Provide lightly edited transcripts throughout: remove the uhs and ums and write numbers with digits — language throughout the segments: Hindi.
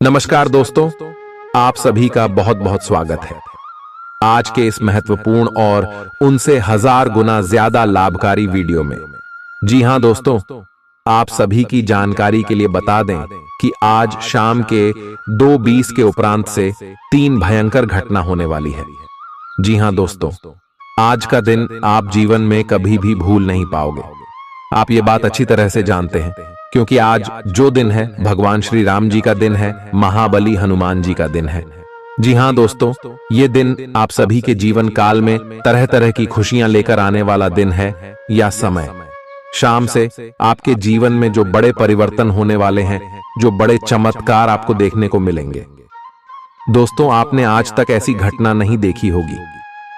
नमस्कार दोस्तों, आप सभी का बहुत बहुत स्वागत है आज के इस महत्वपूर्ण और उनसे हजार गुना ज्यादा लाभकारी वीडियो में। जी हां दोस्तों, आप सभी की जानकारी के लिए बता दें कि आज शाम के 2:20 के उपरांत से 3 भयंकर घटना होने वाली है। जी हां दोस्तों, आज का दिन आप जीवन में कभी भी भूल नहीं पाओगे। आप ये बात अच्छी तरह से जानते हैं क्योंकि आज जो दिन है भगवान श्री राम जी का दिन है, महाबली हनुमान जी का दिन है। जी हां दोस्तों, ये दिन आप सभी के जीवन काल में तरह तरह की खुशियां लेकर आने वाला दिन है या समय। शाम से आपके जीवन में जो बड़े परिवर्तन होने वाले हैं, जो बड़े चमत्कार आपको देखने को मिलेंगे। दोस्तों, आपने आज तक ऐसी घटना नहीं देखी होगी।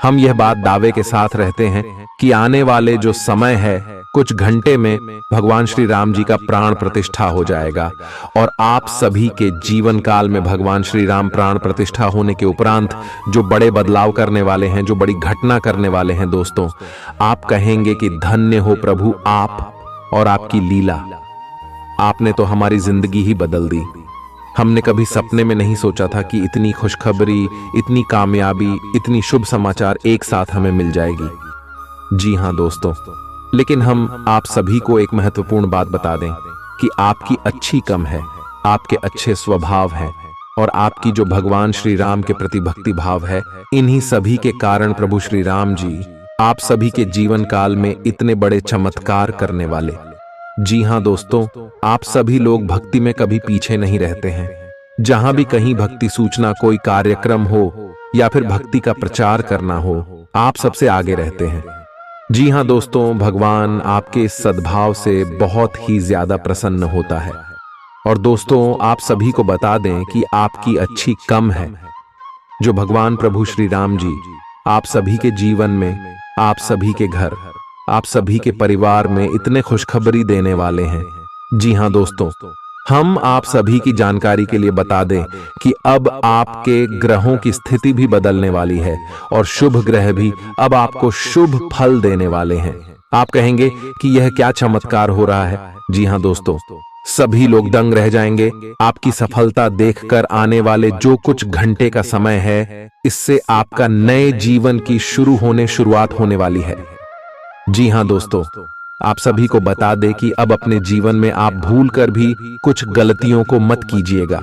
हम यह बात दावे के साथ रहते हैं कि आने वाले जो समय है कुछ घंटे में भगवान श्री राम जी का प्राण प्रतिष्ठा हो जाएगा और आप सभी के जीवन काल में भगवान श्री राम प्राण प्रतिष्ठा होने के उपरांत जो बड़े बदलाव करने वाले हैं, जो बड़ी घटना करने वाले हैं दोस्तों, आप कहेंगे कि धन्य हो प्रभु आप और आपकी लीला। आपने तो हमारी जिंदगी ही बदल दी। हमने कभी सपने में नहीं सोचा था कि इतनी खुशखबरी, इतनी कामयाबी, इतनी शुभ समाचार एक साथ हमें मिल जाएगी। जी हां दोस्तों, लेकिन हम आप सभी को एक महत्वपूर्ण बात बता दें कि आपकी अच्छी कम है, आपके अच्छे स्वभाव हैं और आपकी जो भगवान श्री राम के प्रति भक्ति भाव है, इन्हीं सभी के कारण प्रभु श्री राम जी आप सभी के जीवन काल में इतने बड़े चमत्कार करने वाले। जी हां दोस्तों, आप सभी लोग भक्ति में कभी पीछे नहीं रहते हैं। जहां भी कहीं भक्ति सूचना, कोई कार्यक्रम हो या फिर भक्ति का प्रचार करना हो, आप सबसे आगे रहते हैं। जी हां दोस्तों, भगवान आपके इस सद्भाव से बहुत ही ज्यादा प्रसन्न होता है। और दोस्तों, आप सभी को बता दें कि आपकी अच्छी कम है। जो भगवान प्रभु श्री राम जी आप सभी के जीवन में, आप सभी के घर, आप सभी के परिवार में इतने खुशखबरी देने वाले हैं। जी हां दोस्तों, हम आप सभी की जानकारी के लिए बता दें कि अब आपके ग्रहों की स्थिति भी बदलने वाली है और शुभ ग्रह भी अब आपको शुभ फल देने वाले हैं। आप कहेंगे कि यह क्या चमत्कार हो रहा है। जी हां दोस्तों, सभी लोग दंग रह जाएंगे आपकी सफलता देखकर। आने वाले जो कुछ घंटे का समय है, इससे आपका नए जीवन की शुरुआत होने वाली है। जी हां दोस्तों, आप सभी को बता दें कि अब अपने जीवन में आप भूलकर भी कुछ गलतियों को मत कीजिएगा।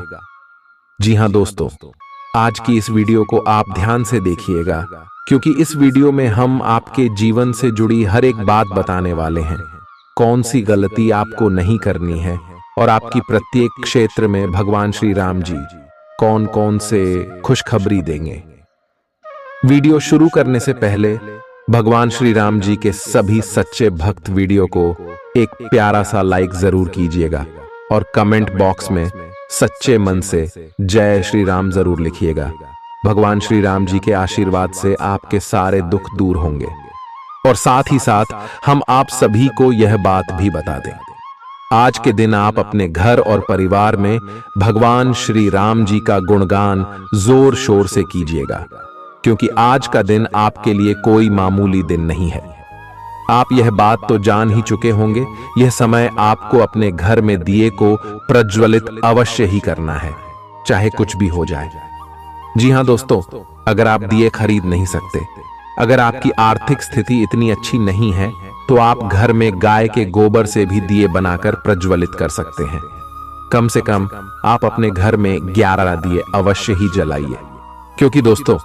जी हां दोस्तों, आज की इस वीडियो को आप ध्यान से देखिएगा क्योंकि इस वीडियो में हम आपके जीवन से जुड़ी हर एक बात बताने वाले हैं। कौन सी गलती आपको नहीं करनी है और आपकी प्रत्येक क्षेत्र में भगवान श्री राम जी कौन कौन से खुशखबरी देंगे। वीडियो शुरू करने से पहले भगवान श्री राम जी के सभी सच्चे भक्त वीडियो को एक प्यारा सा लाइक जरूर कीजिएगा और कमेंट बॉक्स में सच्चे मन से जय श्री राम जरूर लिखिएगा। भगवान श्री राम जी के आशीर्वाद से आपके सारे दुख दूर होंगे। और साथ ही साथ हम आप सभी को यह बात भी बता दें, आज के दिन आप अपने घर और परिवार में भगवान श्री राम जी का गुणगान जोर शोर से कीजिएगा क्योंकि आज का दिन आपके लिए कोई मामूली दिन नहीं है। आप यह बात तो जान ही चुके होंगे, यह समय आपको अपने घर में दिए को प्रज्वलित अवश्य ही करना है, चाहे कुछ भी हो जाए। जी हां दोस्तों, अगर आप दिए खरीद नहीं सकते, अगर आपकी आर्थिक स्थिति इतनी अच्छी नहीं है, तो आप घर में गाय के गोबर से भी दिए बनाकर प्रज्वलित कर सकते हैं। कम से कम आप अपने घर में 11 दिए अवश्य ही जलाइए क्योंकि दोस्तों,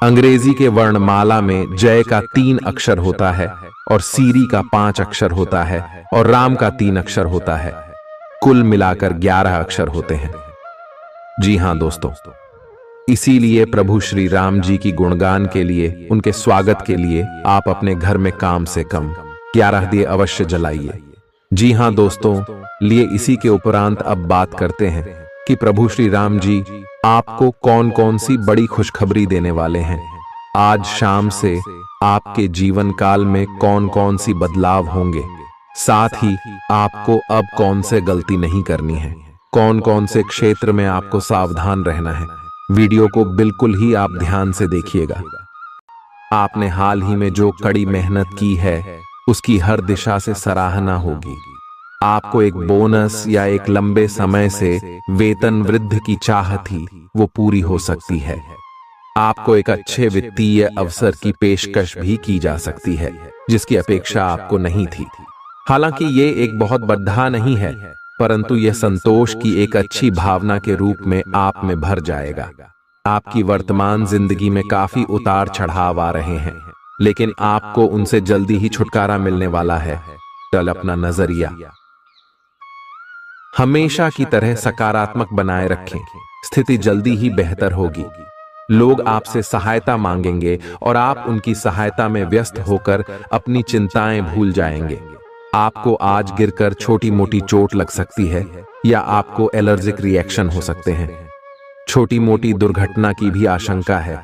अंग्रेजी के वर्णमाला में जय का 3 अक्षर होता है और सीरी का 5 अक्षर होता है और राम का 3 अक्षर होता है। कुल मिलाकर 11 अक्षर होते हैं। जी हां दोस्तों, इसीलिए प्रभु श्री राम जी की गुणगान के लिए, उनके स्वागत के लिए आप अपने घर में कम से कम 11 दिए अवश्य जलाइए। जी हां दोस्तों, लिए इसी के उपरांत अब बात करते हैं कि प्रभु श्री राम जी आपको कौन कौन सी बड़ी खुशखबरी देने वाले हैं। आज शाम से आपके जीवन काल में कौन कौन सी बदलाव होंगे, साथ ही आपको अब कौन से गलती नहीं करनी है, कौन कौन से क्षेत्र में आपको सावधान रहना है। वीडियो को बिल्कुल ही आप ध्यान से देखिएगा। आपने हाल ही में जो कड़ी मेहनत की है, उसकी हर दिशा से सराहना होगी। आपको एक बोनस या एक लंबे समय से वेतन वृद्धि की चाह थी, वो पूरी हो सकती है। आपको एक अच्छे वित्तीय अवसर की पेशकश भी की जा सकती है, जिसकी अपेक्षा आपको नहीं थी। हालांकि ये एक बहुत बड़ा नहीं है, परंतु यह संतोष की एक अच्छी भावना के रूप में आप में भर जाएगा। आपकी वर्तमान जिंदगी में काफी उतार चढ़ाव आ रहे हैं, लेकिन आपको उनसे जल्दी ही छुटकारा मिलने वाला है। कल अपना नजरिया हमेशा की तरह सकारात्मक बनाए रखें, स्थिति जल्दी ही बेहतर होगी। लोग आपसे सहायता मांगेंगे और आप उनकी सहायता में व्यस्त होकर अपनी चिंताएं भूल जाएंगे। आपको आज गिरकर छोटी मोटी चोट लग सकती है या आपको एलर्जिक रिएक्शन हो सकते हैं। छोटी मोटी दुर्घटना की भी आशंका है।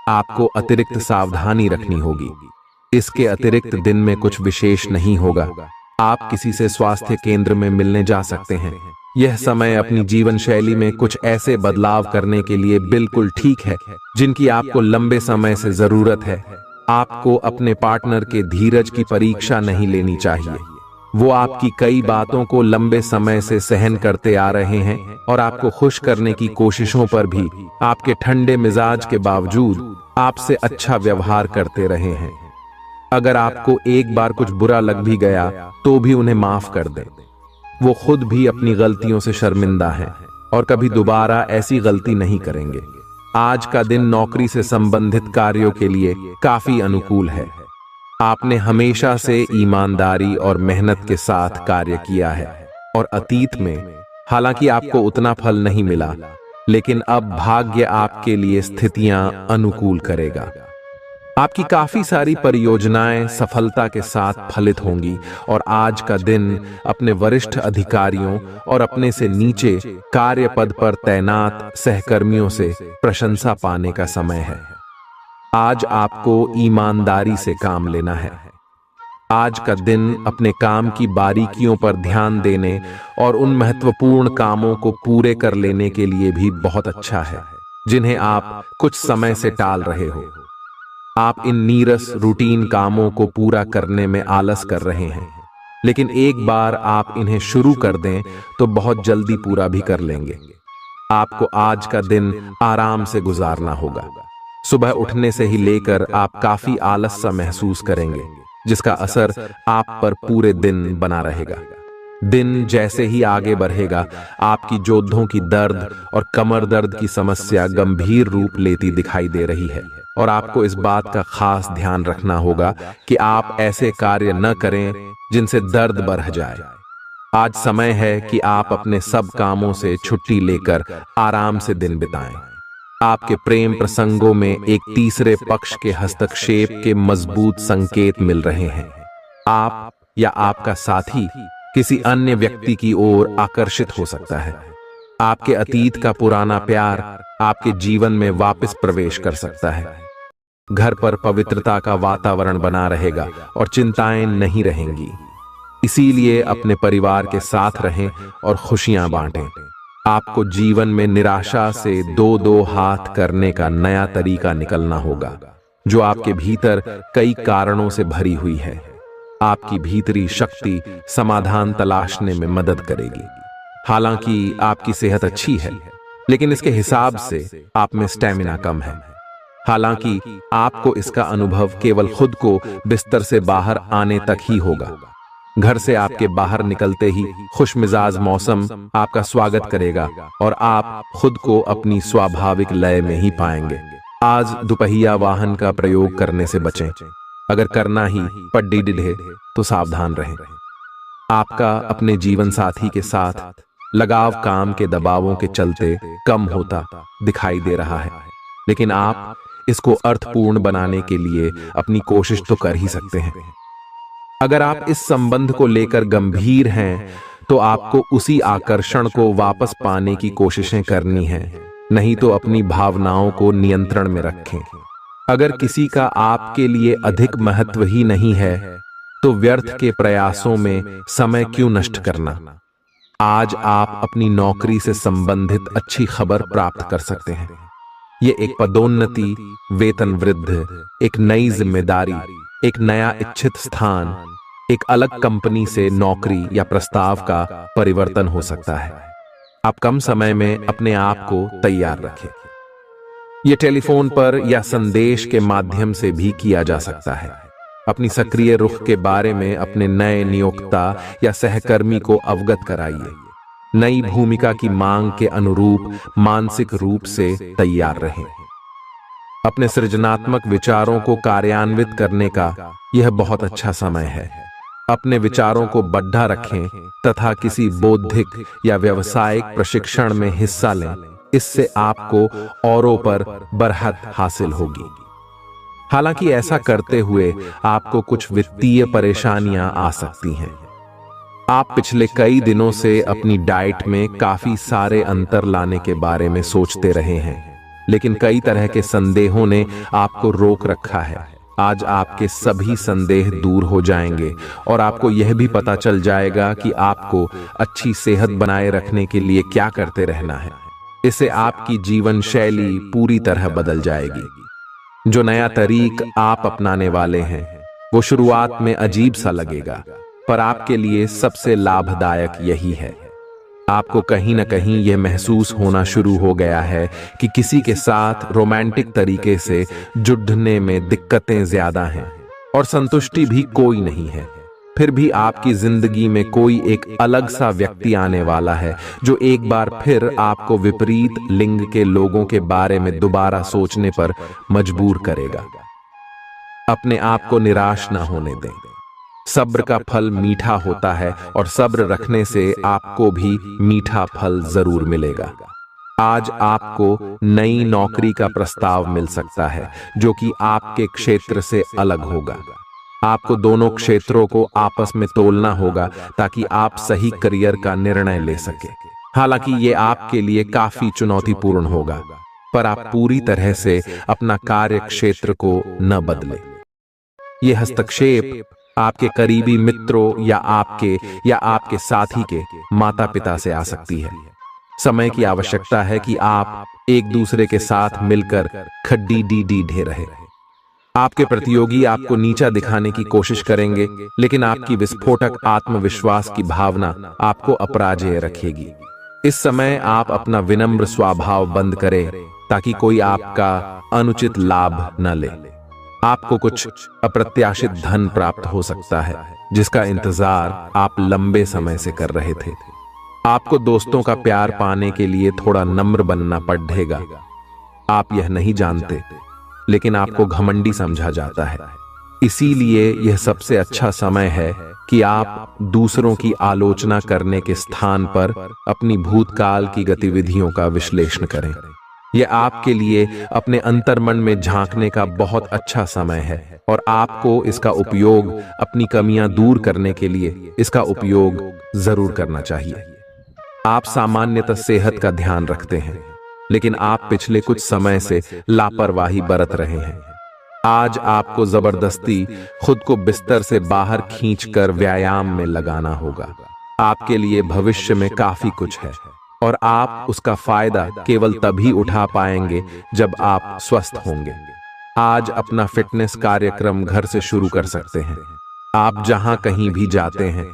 आपको अतिरिक्त सावधानी रखनी होगी। इसके अतिरिक्त दिन में कुछ विशेष नहीं होगा। आप किसी से स्वास्थ्य केंद्र में मिलने जा सकते हैं। यह समय अपनी जीवन शैली में कुछ ऐसे बदलाव करने के लिए बिल्कुल ठीक है जिनकी आपको लंबे समय से जरूरत है। आपको अपने पार्टनर के धीरज की परीक्षा नहीं लेनी चाहिए। वो आपकी कई बातों को लंबे समय से सहन करते आ रहे हैं और आपको खुश करने की कोशिशों पर भी आपके ठंडे मिजाज के बावजूद आपसे अच्छा व्यवहार करते रहे हैं। अगर आपको एक बार कुछ बुरा लग भी गया तो भी उन्हें माफ कर दें। वो खुद भी अपनी गलतियों से शर्मिंदा हैं और कभी दोबारा ऐसी गलती नहीं करेंगे। आज का दिन नौकरी से संबंधित कार्यों के लिए काफी अनुकूल है। आपने हमेशा से ईमानदारी और मेहनत के साथ कार्य किया है और अतीत में हालांकि आपको उतना फल नहीं मिला, लेकिन अब भाग्य आपके लिए स्थितियां अनुकूल करेगा। आपकी काफी सारी परियोजनाएं सफलता के साथ फलित होंगी और आज का दिन अपने वरिष्ठ अधिकारियों और अपने से नीचे कार्य पद पर तैनात सहकर्मियों से प्रशंसा पाने का समय है। आज आपको ईमानदारी से काम लेना है। आज का दिन अपने काम की बारीकियों पर ध्यान देने और उन महत्वपूर्ण कामों को पूरे कर लेने के लिए भी बहुत अच्छा है जिन्हें आप कुछ समय से टाल रहे हो। आप इन नीरस रूटीन कामों को पूरा करने में आलस कर रहे हैं, लेकिन एक बार आप इन्हें शुरू कर दें तो बहुत जल्दी पूरा भी कर लेंगे। आपको आज का दिन आराम से गुजारना होगा। सुबह उठने से ही लेकर आप काफी आलस सा महसूस करेंगे, जिसका असर आप पर पूरे दिन बना रहेगा। दिन जैसे ही आगे बढ़ेगा, आपकी जोड़ों की दर्द और कमर दर्द की समस्या गंभीर रूप लेती दिखाई दे रही है और आपको इस बात का खास ध्यान रखना होगा कि आप ऐसे कार्य न करें जिनसे दर्द बढ़ जाए। आज समय है कि आप अपने सब कामों से छुट्टी लेकर आराम से दिन बिताएं। आपके प्रेम प्रसंगों में एक तीसरे पक्ष के हस्तक्षेप के मजबूत संकेत मिल रहे हैं। आप या आपका साथी किसी अन्य व्यक्ति की ओर आकर्षित हो सकता है। आपके अतीत का पुराना प्यार आपके जीवन में वापस प्रवेश कर सकता है। घर पर पवित्रता का वातावरण बना रहेगा और चिंताएं नहीं रहेंगी। इसीलिए अपने परिवार के साथ रहें और खुशियां बांटें। आपको जीवन में निराशा से दो दो हाथ करने का नया तरीका निकलना होगा, जो आपके भीतर कई कारणों से भरी हुई है। आपकी भीतरी शक्ति समाधान तलाशने में मदद करेगी। हालांकि आपकी सेहत अच्छी है, लेकिन इसके हिसाब से आप में स्टैमिना कम है। हालांकि आपको इसका अनुभव केवल खुद को बिस्तर से बाहर आने तक ही होगा। घर से आपके बाहर निकलते ही खुशमिजाज मौसम आपका स्वागत करेगा और आप खुद को अपनी स्वाभाविक लय में ही पाएंगे। आज दुपहिया वाहन का प्रयोग करने से बचें। अगर करना ही पड्डी डिढ़े तो सावधान रहें। आपका अपने जीवन साथी के साथ लगाव काम के दबावों के चलते कम होता दिखाई दे रहा है, लेकिन आप इसको अर्थपूर्ण बनाने के लिए अपनी कोशिश तो कर ही सकते हैं। अगर आप इस संबंध को लेकर गंभीर हैं, तो आपको उसी आकर्षण को वापस पाने की कोशिशें करनी हैं, नहीं तो अपनी भावनाओं को नियंत्रण में रखें। अगर किसी का आपके लिए अधिक महत्व ही नहीं है, तो व्यर्थ के प्रयासों में समय क्यों नष्ट करना। आज आप अपनी नौकरी से संबंधित अच्छी खबर प्राप्त कर सकते हैं। ये एक पदोन्नति, वेतन वृद्धि, एक नई जिम्मेदारी, एक नया इच्छित स्थान एक अलग कंपनी से नौकरी या प्रस्ताव का परिवर्तन हो सकता है। आप कम समय में अपने आप को तैयार रखें। यह टेलीफोन पर या संदेश के माध्यम से भी किया जा सकता है। अपनी सक्रिय रुख के बारे में अपने नए नियोक्ता या सहकर्मी को अवगत कराइए। नई भूमिका की मांग के अनुरूप मानसिक रूप से तैयार रहें। अपने सृजनात्मक विचारों को कार्यान्वित करने का यह बहुत अच्छा समय है। अपने विचारों को बढ़ा रखें तथा किसी बौद्धिक या व्यावसायिक प्रशिक्षण में हिस्सा लें। इससे आपको औरों पर बरहत हासिल होगी। हालांकि ऐसा करते हुए आपको कुछ वित्तीय परेशानियां आ सकती हैं। आप पिछले कई दिनों से अपनी डाइट में काफी सारे अंतर लाने के बारे में सोचते रहे हैं, लेकिन कई तरह के संदेहों ने आपको रोक रखा है। आज आपके सभी संदेह दूर हो जाएंगे और आपको यह भी पता चल जाएगा कि आपको अच्छी सेहत बनाए रखने के लिए क्या करते रहना है। इससे आपकी जीवन शैली पूरी तरह बदल जाएगी। जो नया तरीक आप अपनाने वाले हैं वो शुरुआत में अजीब सा लगेगा, पर आपके लिए सबसे लाभदायक यही है। आपको कहीं ना कहीं यह महसूस होना शुरू हो गया है कि किसी के साथ रोमांटिक तरीके से जुड़ने में दिक्कतें ज्यादा हैं और संतुष्टि भी कोई नहीं है। फिर भी आपकी जिंदगी में कोई एक अलग सा व्यक्ति आने वाला है जो एक बार फिर आपको विपरीत लिंग के लोगों के बारे में दोबारा सोचने पर मजबूर करेगा। अपने आप को निराश ना होने दें। सब्र का फल मीठा होता है और सब्र रखने से आपको भी मीठा फल जरूर मिलेगा। आज आपको नई नौकरी का प्रस्ताव मिल सकता है जो कि आपके क्षेत्र से अलग होगा। आपको दोनों क्षेत्रों को आपस में तोलना होगा ताकि आप सही करियर का निर्णय ले सके। हालांकि ये आपके लिए काफी चुनौतीपूर्ण होगा, पर आप पूरी तरह से अपना कार्य क्षेत्र को न बदलें। ये हस्तक्षेप आपके करीबी मित्रों या आपके साथी के माता पिता से आ सकती है। समय की आवश्यकता है कि आप एक दूसरे के साथ मिलकर खड्डी डी ढे रहे। आपके प्रतियोगी आपको नीचा दिखाने की कोशिश करेंगे, लेकिन आपकी विस्फोटक आत्मविश्वास की भावना आपको अपराजेय रखेगी। इस समय आप अपना विनम्र स्वभाव बंद करें ताकि कोई आपका अनुचित लाभ न ले। आपको कुछ अप्रत्याशित धन प्राप्त हो सकता है जिसका इंतजार आप लंबे समय से कर रहे थे। आपको दोस्तों का प्यार पाने के लिए थोड़ा नम्र बनना पड़ेगा। आप यह नहीं जानते, लेकिन आपको घमंडी समझा जाता है। इसीलिए यह सबसे अच्छा समय है कि आप दूसरों की आलोचना करने के स्थान पर अपनी भूतकाल की गतिविधियों का विश्लेषण करें। यह आपके लिए अपने अंतर्मन में झांकने का बहुत अच्छा समय है और आपको इसका उपयोग अपनी कमियां दूर करने के लिए इसका उपयोग जरूर करना चाहिए। आप सामान्यतः सेहत का ध्यान रखते हैं, लेकिन आप पिछले कुछ समय से लापरवाही बरत रहे हैं। आज आपको जबरदस्ती खुद को बिस्तर से बाहर खींचकर व्यायाम में लगाना होगा। आपके लिए भविष्य में काफी कुछ है और आप उसका फायदा केवल तभी उठा पाएंगे जब आप स्वस्थ होंगे। आज अपना फिटनेस कार्यक्रम घर से शुरू कर सकते हैं। आप जहां कहीं भी जाते हैं,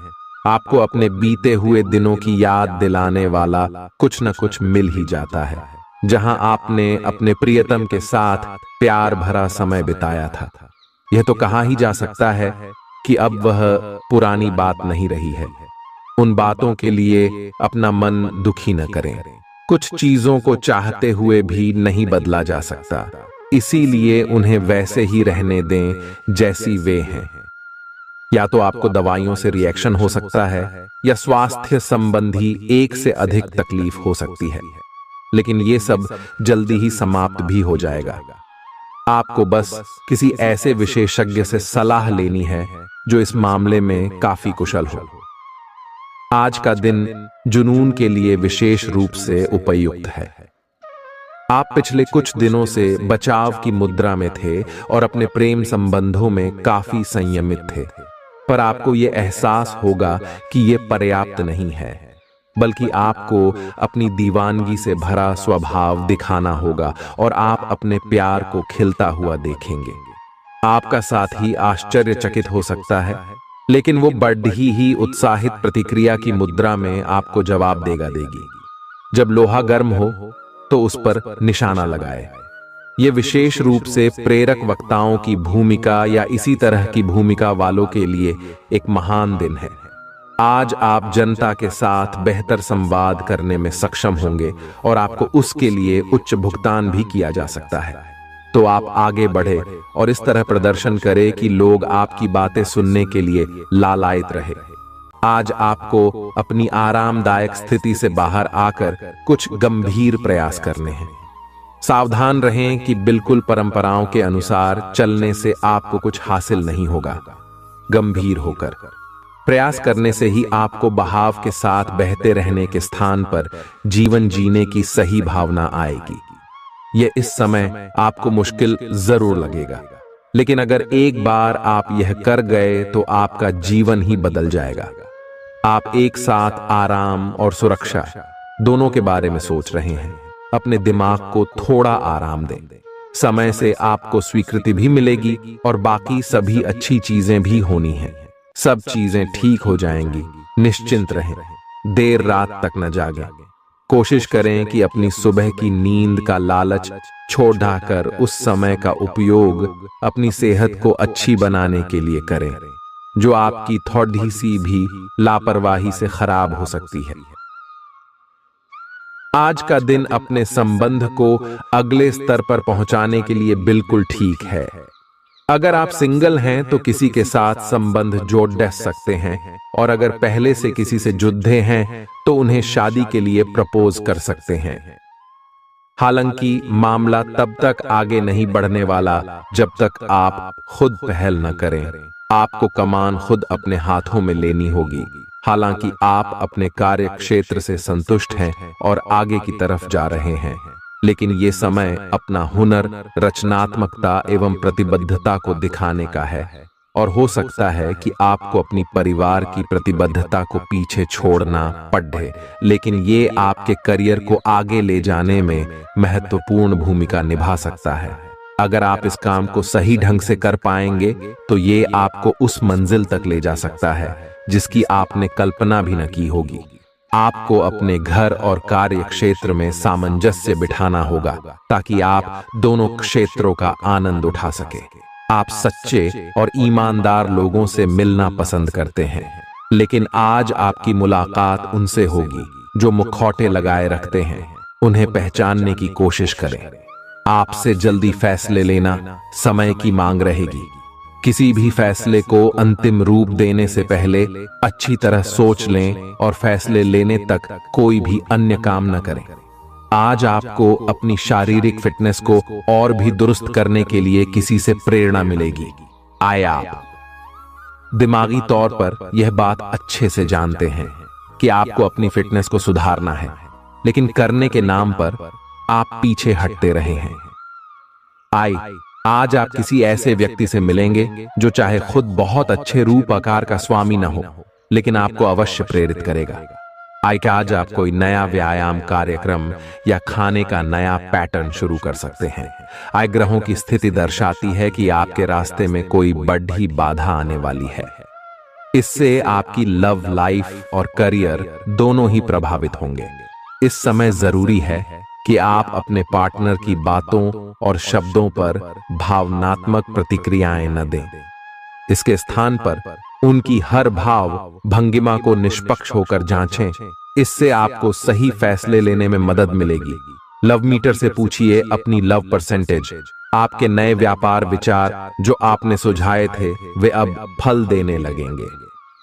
आपको अपने बीते हुए दिनों की याद दिलाने वाला कुछ न कुछ मिल ही जाता है। जहां आपने अपने प्रियतम के साथ प्यार भरा समय बिताया था, यह तो कहा ही जा सकता है कि अब वह पुरानी बात नहीं रही है। उन बातों के लिए अपना मन दुखी न करें। कुछ चीजों को चाहते हुए भी नहीं बदला जा सकता, इसीलिए उन्हें वैसे ही रहने दें जैसी वे हैं। या तो आपको दवाइयों से रिएक्शन हो सकता है या स्वास्थ्य संबंधी एक से अधिक तकलीफ हो सकती है, लेकिन ये सब जल्दी ही समाप्त भी हो जाएगा। आपको बस किसी ऐसे विशेषज्ञ से सलाह लेनी है जो इस मामले में काफी कुशल हो। आज का दिन जुनून के लिए विशेष रूप से उपयुक्त है। आप पिछले कुछ दिनों से बचाव की मुद्रा में थे और अपने प्रेम संबंधों में काफी संयमित थे, पर आपको यह एहसास होगा कि यह पर्याप्त नहीं है, बल्कि आपको अपनी दीवानगी से भरा स्वभाव दिखाना होगा और आप अपने प्यार को खिलता हुआ देखेंगे। आपका साथी आश्चर्यचकित हो सकता है, लेकिन वो बड़ी ही उत्साहित प्रतिक्रिया की मुद्रा में आपको जवाब देगी। जब लोहा गर्म हो तो उस पर निशाना लगाए। ये विशेष रूप से प्रेरक वक्ताओं की भूमिका या इसी तरह की भूमिका वालों के लिए एक महान दिन है। आज आप जनता के साथ बेहतर संवाद करने में सक्षम होंगे और आपको उसके लिए उच्च भुगतान भी किया जा सकता है। तो आप आगे बढ़े और इस तरह प्रदर्शन करें कि लोग आपकी बातें सुनने के लिए लालायित रहे। आज आपको अपनी आरामदायक स्थिति से बाहर आकर कुछ गंभीर प्रयास करने हैं। सावधान रहें कि बिल्कुल परंपराओं के अनुसार चलने से आपको कुछ हासिल नहीं होगा। गंभीर होकर प्रयास करने से ही आपको बहाव के साथ बहते रहने के स्थान पर जीवन जीने की सही भावना आएगी। यह इस समय आपको मुश्किल जरूर लगेगा, लेकिन अगर एक बार आप यह कर गए तो आपका जीवन ही बदल जाएगा। आप एक साथ आराम और सुरक्षा दोनों के बारे में सोच रहे हैं। अपने दिमाग को थोड़ा आराम दें। समय से आपको स्वीकृति भी मिलेगी और बाकी सभी अच्छी चीजें भी होनी हैं। सब चीजें ठीक हो जाएंगी। निश्चिंत रहें, देर रात तक न जागें। कोशिश करें कि अपनी सुबह की नींद का लालच छोड़कर उस समय का उपयोग अपनी सेहत को अच्छी बनाने के लिए करें, जो आपकी थोड़ी सी भी लापरवाही से खराब हो सकती है। आज का दिन अपने संबंध को अगले स्तर पर पहुंचाने के लिए बिल्कुल ठीक है। अगर आप सिंगल हैं तो किसी के साथ संबंध जोड़ सकते हैं, और अगर पहले से किसी से जुड़े हैं तो उन्हें शादी के लिए प्रपोज कर सकते हैं। हालांकि मामला तब तक आगे नहीं बढ़ने वाला जब तक आप खुद पहल न करें। आपको कमान खुद अपने हाथों में लेनी होगी। हालांकि आप अपने कार्य क्षेत्र से संतुष्ट हैं और आगे की तरफ जा रहे हैं, लेकिन ये समय अपना हुनर, रचनात्मकता एवं प्रतिबद्धता को दिखाने का है। और हो सकता है कि आपको अपनी परिवार की प्रतिबद्धता को पीछे छोड़ना पड़े, लेकिन ये आपके करियर को आगे ले जाने में महत्वपूर्ण भूमिका निभा सकता है। अगर आप इस काम को सही ढंग से कर पाएंगे तो ये आपको उस मंजिल तक ले जा सकता है जिसकी आपने कल्पना भी न की होगी। आपको अपने घर और कार्य क्षेत्र में सामंजस्य बिठाना होगा ताकि आप दोनों क्षेत्रों का आनंद उठा सके। आप सच्चे और ईमानदार लोगों से मिलना पसंद करते हैं, लेकिन आज आपकी मुलाकात उनसे होगी जो मुखौटे लगाए रखते हैं। उन्हें पहचानने की कोशिश करें। आपसे जल्दी फैसले लेना समय की मांग रहेगी। किसी भी फैसले को अंतिम रूप देने से पहले अच्छी तरह सोच लें और फैसले लेने तक कोई भी अन्य काम न करें। आज आपको अपनी शारीरिक फिटनेस को और भी दुरुस्त करने के लिए किसी से प्रेरणा मिलेगी। आए आप दिमागी तौर पर यह बात अच्छे से जानते हैं कि आपको अपनी फिटनेस को सुधारना है, लेकिन करने के नाम पर आप पीछे हटते रहे हैं। आज आप किसी ऐसे व्यक्ति से मिलेंगे जो चाहे खुद बहुत अच्छे रूप आकार का स्वामी न हो, लेकिन आपको अवश्य प्रेरित करेगा। आज आप कोई नया व्यायाम कार्यक्रम या खाने का नया पैटर्न शुरू कर सकते हैं। ग्रहों की स्थिति दर्शाती है कि आपके रास्ते में कोई बड़ी बाधा आने वाली है। इससे आपकी लव लाइफ और करियर दोनों ही प्रभावित होंगे। इस समय जरूरी है कि आप अपने पार्टनर की बातों और शब्दों पर भावनात्मक प्रतिक्रियाएं न दें। इसके स्थान पर उनकी हर भाव भंगिमा को निष्पक्ष होकर जांचें। इससे आपको सही फैसले लेने में मदद मिलेगी। लव मीटर से पूछिए अपनी लव परसेंटेज। आपके नए व्यापार विचार जो आपने सुझाए थे वे अब फल देने लगेंगे।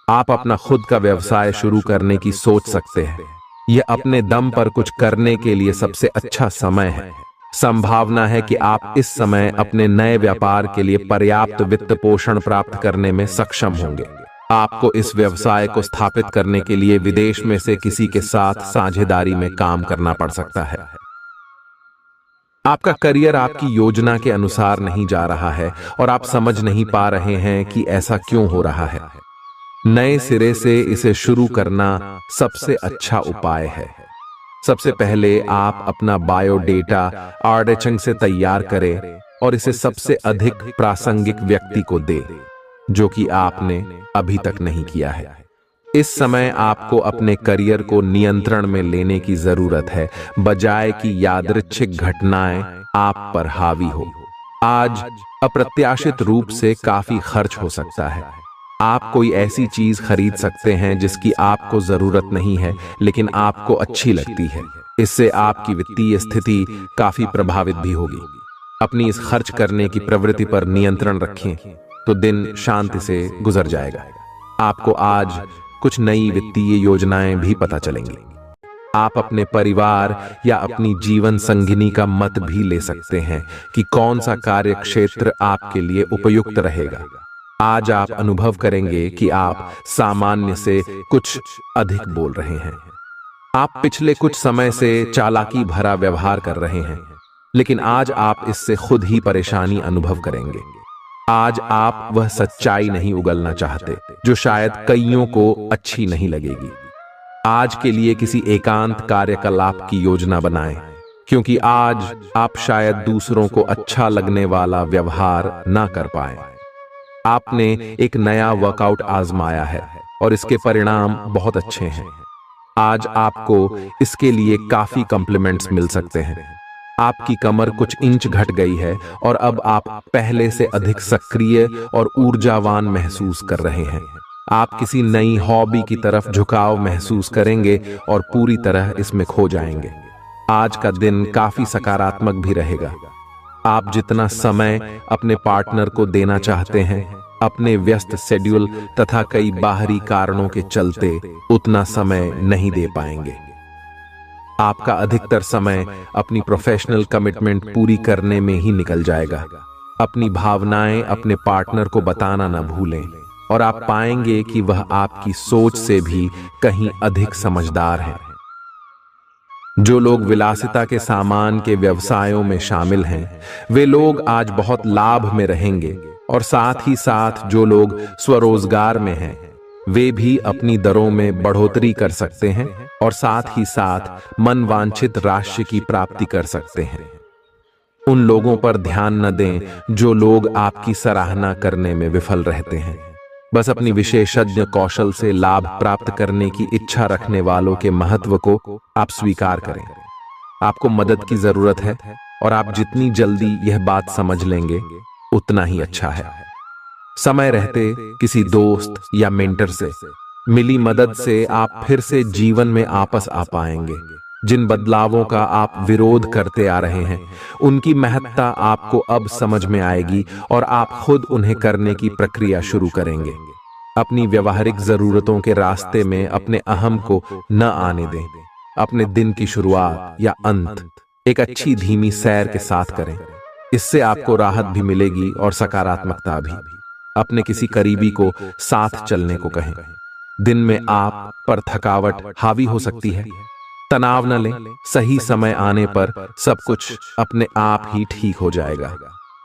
आप अपना खुद का व्यवसाय शुरू करने की सोच सकते हैं। यह अपने दम पर कुछ करने के लिए सबसे अच्छा समय है। संभावना है कि आप इस समय अपने नए व्यापार के लिए पर्याप्त वित्त पोषण प्राप्त करने में सक्षम होंगे। आपको इस व्यवसाय को स्थापित करने के लिए विदेश में से किसी के साथ साझेदारी में काम करना पड़ सकता है। आपका करियर आपकी योजना के अनुसार नहीं जा रहा है और आप समझ नहीं पा रहे हैं कि ऐसा क्यों हो रहा है। नए सिरे से इसे शुरू करना सबसे अच्छा उपाय है। सबसे पहले आप अपना बायोडेटा आर्डेचंग से तैयार करें और इसे सबसे अधिक प्रासंगिक व्यक्ति को दें। जो कि आपने अभी तक नहीं किया है। इस समय आपको अपने करियर को नियंत्रण में लेने की जरूरत है, बजाय कि यादृच्छिक घटनाएं आप पर हावी हो। आज अप्रत्याशित रूप से काफी खर्च हो सकता है। आप कोई ऐसी चीज खरीद सकते हैं जिसकी आपको जरूरत नहीं है, लेकिन आपको अच्छी लगती है। इससे आपकी वित्तीय स्थिति काफी प्रभावित भी होगी। अपनी इस खर्च करने की प्रवृत्ति पर नियंत्रण रखें, तो दिन शांति से गुजर जाएगा। आपको आज कुछ नई वित्तीय योजनाएं भी पता चलेंगी। आप अपने परिवार या अपनी जीवन संगिनी का मत भी ले सकते हैं कि कौन सा कार्य क्षेत्र आपके लिए उपयुक्त रहेगा। आज आप अनुभव करेंगे कि आप सामान्य से कुछ अधिक बोल रहे हैं। आप पिछले कुछ समय से चालाकी भरा व्यवहार कर रहे हैं, लेकिन आज आप इससे खुद ही परेशानी अनुभव करेंगे। आज आप वह सच्चाई नहीं उगलना चाहते जो शायद कईयों को अच्छी नहीं लगेगी। आज के लिए किसी एकांत कार्यकलाप की योजना बनाएं, क्योंकि आज आप शायद दूसरों को अच्छा लगने वाला व्यवहार ना कर पाए। आपने एक नया वर्कआउट आजमाया है और इसके परिणाम बहुत अच्छे हैं। आज आपको इसके लिए काफी कॉम्प्लीमेंट्स मिल सकते हैं। आपकी कमर कुछ इंच घट गई है और अब आप पहले से अधिक सक्रिय और ऊर्जावान महसूस कर रहे हैं। आप किसी नई हॉबी की तरफ झुकाव महसूस करेंगे और पूरी तरह इसमें खो जाएंगे। आज का दिन काफी सकारात्मक भी रहेगा। आप जितना समय अपने पार्टनर को देना चाहते हैं, अपने व्यस्त शेड्यूल तथा कई बाहरी कारणों के चलते उतना समय नहीं दे पाएंगे। आपका अधिकतर समय अपनी प्रोफेशनल कमिटमेंट पूरी करने में ही निकल जाएगा। अपनी भावनाएं अपने पार्टनर को बताना न भूलें और आप पाएंगे कि वह आपकी सोच से भी कहीं अधिक समझदार है। जो लोग विलासिता के सामान के व्यवसायों में शामिल हैं, वे लोग आज बहुत लाभ में रहेंगे और साथ ही साथ जो लोग स्वरोजगार में हैं, वे भी अपनी दरों में बढ़ोतरी कर सकते हैं और साथ ही साथ मनवांछित राशि की प्राप्ति कर सकते हैं। उन लोगों पर ध्यान न दें जो लोग आपकी सराहना करने में विफल रहते हैं। बस अपनी विशेषज्ञ कौशल से लाभ प्राप्त करने की इच्छा रखने वालों के महत्व को आप स्वीकार करें। आपको मदद की जरूरत है और आप जितनी जल्दी यह बात समझ लेंगे उतना ही अच्छा है। समय रहते किसी दोस्त या मेंटर से मिली मदद से आप फिर से जीवन में वापस आ पाएंगे। जिन बदलावों का आप विरोध करते आ रहे हैं, उनकी महत्ता आपको अब समझ में आएगी और आप खुद उन्हें करने की प्रक्रिया शुरू करेंगे। अपनी व्यवहारिक जरूरतों के रास्ते में अपने अहम को न आने दें। अपने दिन की शुरुआत या अंत एक अच्छी धीमी सैर के साथ करें। इससे आपको राहत भी मिलेगी और सकारात्मकता भी। अपने किसी करीबी को साथ चलने को कहें। दिन में आप पर थकावट हावी हो सकती है, तनाव न लें। सही समय आने पर सब कुछ अपने आप ही ठीक हो जाएगा।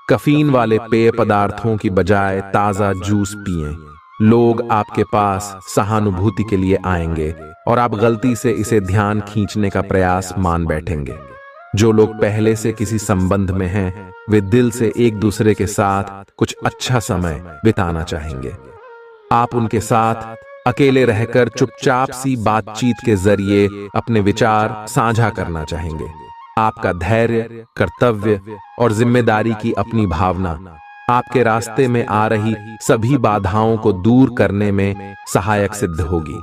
कैफीन वाले पेय पदार्थों की बजाय ताजा जूस पिएं। लोग आपके पास सहानुभूति के लिए आएंगे और आप गलती से इसे ध्यान खींचने का प्रयास मान बैठेंगे। जो लोग पहले से किसी संबंध में हैं, वे दिल से एक दूसरे के साथ कुछ अच्छा समय बिताना चाहेंगे। आप उनके साथ अकेले रहकर चुपचाप सी बातचीत के जरिए अपने विचार साझा करना चाहेंगे। आपका धैर्य, कर्तव्य और जिम्मेदारी की अपनी भावना आपके रास्ते में आ रही सभी बाधाओं को दूर करने में सहायक सिद्ध होगी।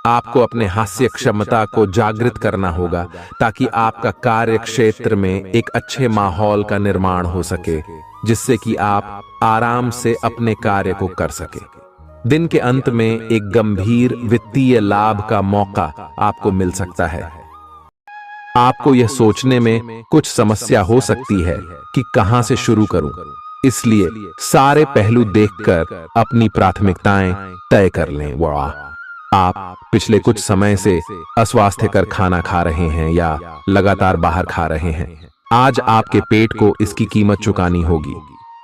आपको अपने हास्य क्षमता को जागृत करना होगा ताकि आपका कार्य क्षेत्र में एक अच्छे माहौल का निर्माण हो सके, जिससे कि आप आराम से अपने कार्य को कर सके। दिन के अंत में एक गंभीर वित्तीय लाभ का मौका आपको मिल सकता है। आपको यह सोचने में कुछ समस्या हो सकती है कि कहां से शुरू करूं, इसलिए सारे पहलू देखकर अपनी प्राथमिकताएं तय कर लें। वाह, आप पिछले कुछ समय से अस्वास्थ्यकर खाना खा रहे हैं या लगातार बाहर खा रहे हैं। आज आपके पेट को इसकी कीमत चुकानी होगी।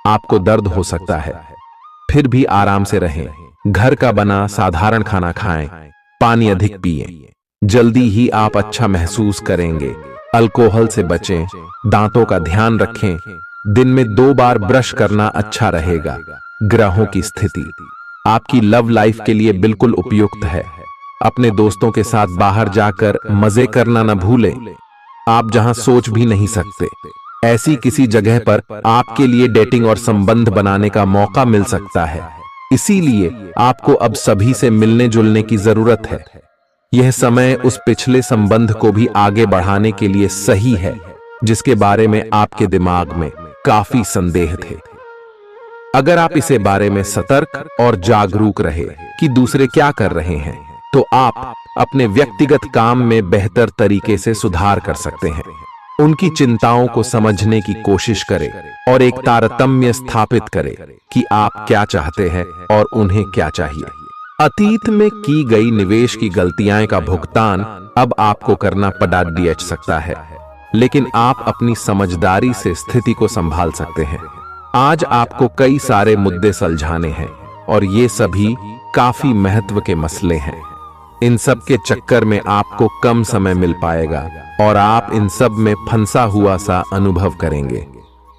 आपको दर्द हो सकता है, फिर भी आराम से रहें। घर का बना साधारण खाना खाएं, पानी अधिक पिएं। जल्दी ही आप अच्छा महसूस करेंगे। अल्कोहल से बचें, दांतों का ध्यान रखें। दिन में 2 बार ब्रश करना अच्छा रहेगा। ग्रहों की स्थिति आपकी लव लाइफ के लिए बिल्कुल उपयुक्त है। अपने दोस्तों के साथ बाहर जाकर मजे करना न भूलें। आप जहां सोच भी नहीं सकते ऐसी किसी जगह पर आपके लिए डेटिंग और संबंध बनाने का मौका मिल सकता है। इसीलिए आपको अब सभी से मिलने जुलने की जरूरत है। यह समय उस पिछले संबंध को भी आगे बढ़ाने के लिए सही है जिसके बारे में आपके दिमाग में काफी संदेह थे। अगर आप इसे बारे में सतर्क और जागरूक रहे कि दूसरे क्या कर रहे हैं, तो आप अपने व्यक्तिगत काम में बेहतर तरीके से सुधार कर सकते हैं। उनकी चिंताओं को समझने की कोशिश करें और एक तारतम्य स्थापित करें कि आप क्या चाहते हैं और उन्हें क्या चाहिए। अतीत में की गई निवेश की गलतियां का भुगतान अब आपको करना पड़ सकता है, लेकिन आप अपनी समझदारी से स्थिति को संभाल सकते हैं। आज आपको कई सारे मुद्दे सुलझाने हैं और ये सभी काफी महत्व के मसले हैं। इन सब के चक्कर में आपको कम समय मिल पाएगा और आप इन सब में फंसा हुआ सा अनुभव करेंगे।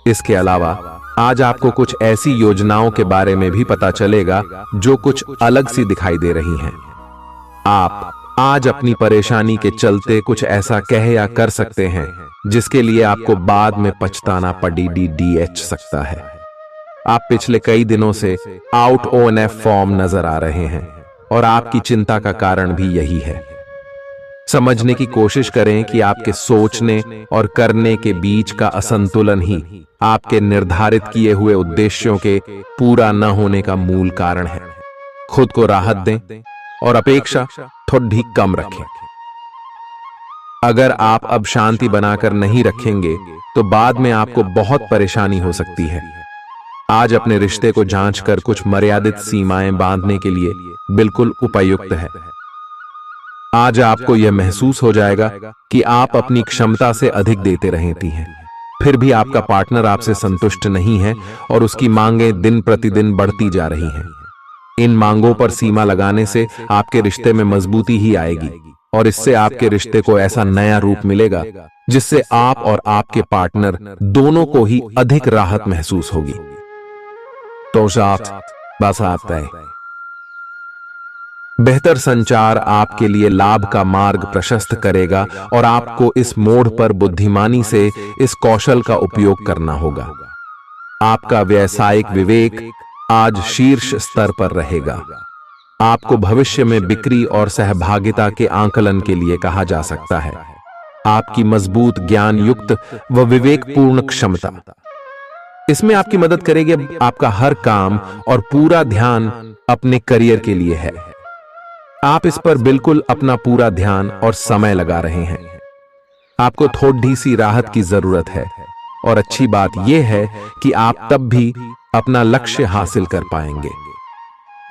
इसके अलावा आज आपको कुछ ऐसी योजनाओं के बारे में भी पता चलेगा जो कुछ अलग सी दिखाई दे रही हैं। आप आज अपनी परेशानी के चलते कुछ ऐसा कह या कर सकते हैं जिसके लिए आपको बाद में पछताना पड़ सकता है। आप पिछले कई दिनों से आउट ऑन फॉर्म नजर आ रहे हैं और आपकी चिंता का कारण भी यही है। समझने की कोशिश करें कि आपके सोचने और करने के बीच का असंतुलन ही आपके निर्धारित किए हुए उद्देश्यों के पूरा न होने का मूल कारण है। खुद को राहत दें और अपेक्षा थोड़ी कम रखें। अगर आप अब शांति बनाकर नहीं रखेंगे तो बाद में आपको बहुत परेशानी हो सकती है। आज अपने रिश्ते को जांचकर कुछ मर्यादित सीमाएं बांधने के लिए बिल्कुल उपयुक्त है। आज आपको यह महसूस हो जाएगा कि आप अपनी क्षमता से अधिक देते रहती हैं, फिर भी आपका पार्टनर आपसे संतुष्ट नहीं है और उसकी मांगें दिन प्रतिदिन बढ़ती जा रही हैं। इन मांगों पर सीमा लगाने से आपके रिश्ते में मजबूती ही आएगी और इससे आपके रिश्ते को ऐसा नया रूप मिलेगा जिससे आप और आपके पार्टनर दोनों को ही अधिक राहत महसूस होगी। तो बस आता है। बेहतर संचार आपके लिए लाभ का मार्ग प्रशस्त करेगा और आपको इस मोड़ पर बुद्धिमानी से इस कौशल का उपयोग करना होगा। आपका व्यावसायिक विवेक आज शीर्ष स्तर पर रहेगा। आपको भविष्य में बिक्री और सहभागिता के आंकलन के लिए कहा जा सकता है। आपकी मजबूत ज्ञान युक्त व विवेकपूर्ण क्षमता इसमें आपकी मदद करेगी। आपका हर काम और पूरा ध्यान अपने करियर के लिए है। आप इस पर बिल्कुल अपना पूरा ध्यान और समय लगा रहे हैं। आपको थोड़ी सी राहत की जरूरत है और अच्छी बात यह है कि आप तब भी अपना लक्ष्य हासिल कर पाएंगे।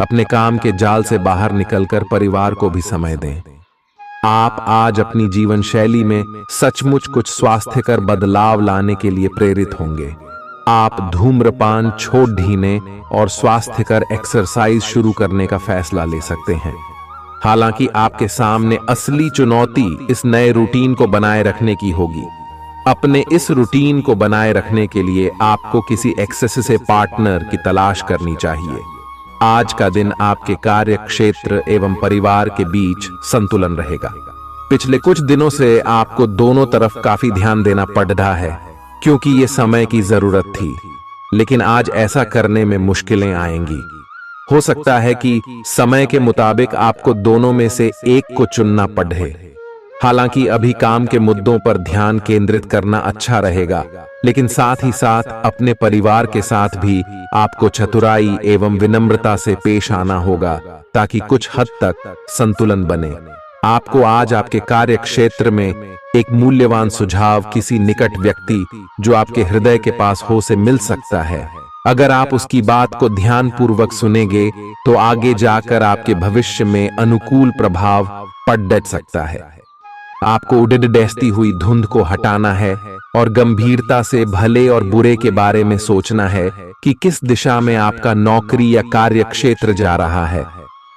अपने काम के जाल से बाहर निकलकर परिवार को भी समय दें। आप आज अपनी जीवन शैली में सचमुच कुछ स्वास्थ्यकर बदलाव लाने के लिए प्रेरित होंगे। आप धूम्रपान छोड़ देने और स्वास्थ्यकर एक्सरसाइज शुरू करने का फैसला ले सकते हैं। हालांकि आपके सामने असली चुनौती इस नए रूटीन को बनाए रखने की होगी। अपने इस रूटीन को बनाए रखने के लिए आपको किसी एक्सेस से पार्टनर की तलाश करनी चाहिए। आज का दिन आपके कार्य क्षेत्र एवं परिवार के बीच संतुलन रहेगा। पिछले कुछ दिनों से आपको दोनों तरफ काफी ध्यान देना पड़ रहा है क्योंकि ये समय की जरूरत थी, लेकिन आज ऐसा करने में मुश्किलें आएंगी। हो सकता है कि समय के मुताबिक आपको दोनों में से एक को चुनना पड़े। हालांकि अभी काम के मुद्दों पर ध्यान केंद्रित करना अच्छा रहेगा, लेकिन साथ ही साथ अपने परिवार के साथ भी आपको चतुराई एवं विनम्रता से पेश आना होगा ताकि कुछ हद तक संतुलन बने। आपको आज आपके कार्य क्षेत्र में एक मूल्यवान सुझाव किसी निकट व्यक्ति जो आपके हृदय के पास हो से मिल सकता है। अगर आप उसकी बात को ध्यानपूर्वक सुनेंगे तो आगे जाकर आपके भविष्य में अनुकूल प्रभाव पड़ सकता है। आपको उड़ती हुई धुंध को हटाना है और गंभीरता से भले और बुरे के बारे में सोचना है कि किस दिशा में आपका नौकरी या कार्य क्षेत्र जा रहा है।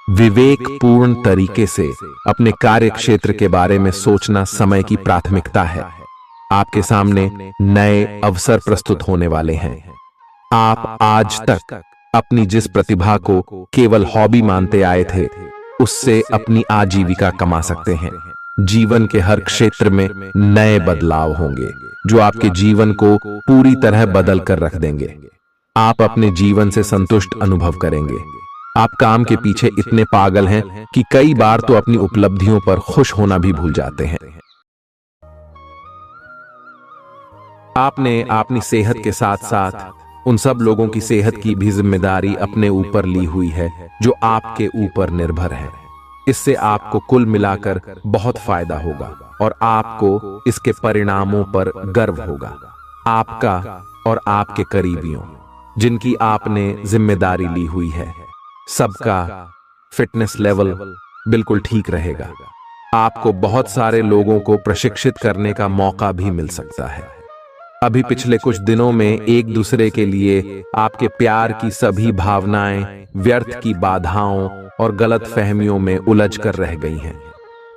विवेकपूर्ण तरीके से अपने कार्य क्षेत्र के बारे में सोचना समय की प्राथमिकता है। आपके सामने नए अवसर प्रस्तुत होने वाले हैं। आप आज तक अपनी जिस प्रतिभा को केवल हॉबी मानते आए थे, उससे अपनी आजीविका कमा सकते हैं। जीवन के हर क्षेत्र में नए बदलाव होंगे जो आपके जीवन को पूरी तरह बदल कर रख देंगे। आप अपने जीवन से संतुष्ट अनुभव करेंगे। आप काम के पीछे इतने पागल हैं कि कई बार तो अपनी उपलब्धियों पर खुश होना भी भूल जाते हैं। आपने अपनी सेहत के साथ साथ उन सब लोगों की सेहत की भी जिम्मेदारी अपने ऊपर ली हुई है जो आपके ऊपर निर्भर है। इससे आपको कुल मिलाकर बहुत फायदा होगा और आपको इसके परिणामों पर गर्व होगा। आपका और आपके करीबियों जिनकी आपने जिम्मेदारी ली हुई है, सबका फिटनेस लेवल बिल्कुल ठीक रहेगा। आपको बहुत सारे लोगों को प्रशिक्षित करने का मौका भी मिल सकता है। अभी पिछले कुछ दिनों में एक दूसरे के लिए आपके प्यार की सभी भावनाएं व्यर्थ की बाधाओं और गलत फहमियों में उलझ कर रह गई हैं।